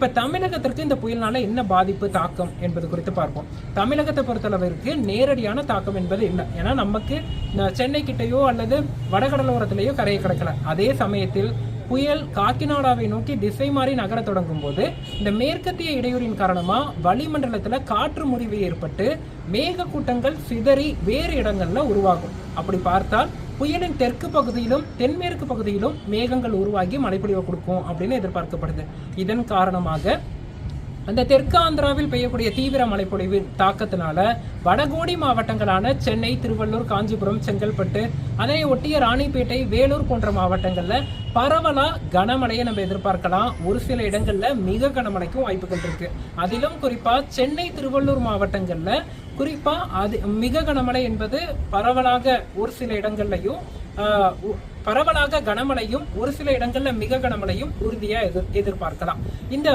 இப்ப தமிழகத்திற்கு இந்த புயல்னால என்ன பாதிப்பு தாக்கம் என்பது குறித்து பார்ப்போம். தமிழகத்தை பொறுத்தளவிற்கு நேரடியான தாக்கம் என்பது இல்லை. ஏன்னா நமக்கு சென்னை கிட்டையோ அல்லது வடகடலோரத்திலேயோ கரையை கடக்கல. அதே சமயத்தில் புயல் காக்கிநாடாவை நோக்கி திசை மாறி நகர தொடங்கும் போது இந்த மேற்கத்திய இடையூறின் காரணமா வளிமண்டலத்துல காற்று முறிவு ஏற்பட்டு மேக கூட்டங்கள் சிதறி வேறு இடங்கள்ல உருவாகும். அப்படி பார்த்தால் புயலின் தெற்கு பகுதியிலும் தென்மேற்கு பகுதியிலும் மேகங்கள் உருவாகி மழைப்பொழிவை கொடுக்கும் அப்படின்னு எதிர்பார்க்கப்படுது. இதன் காரணமாக அந்த தெற்கு ஆந்திராவில் பெய்யக்கூடிய தீவிர மழைப்பொழிவின் தாக்கத்தினால வடகோடி மாவட்டங்களான சென்னை, திருவள்ளூர், காஞ்சிபுரம், செங்கல்பட்டு, அதனை ஒட்டிய ராணிப்பேட்டை, வேலூர் போன்ற மாவட்டங்கள்ல பரவலா கனமழையை நம்ம எதிர்பார்க்கலாம். ஒரு சில இடங்கள்ல மிக கனமழைக்கும் வாய்ப்புகள் இருக்கு. அதிலும் குறிப்பா சென்னை, திருவள்ளூர் மாவட்டங்கள்ல குறிப்பா மிக கனமழை என்பது பரவலாக ஒரு சில இடங்கள்லையும் பரவலாக கனமழையும் ஒரு சில இடங்கள்ல மிக கனமழையும் உறுதியா எதிர்பார்க்கலாம். இந்த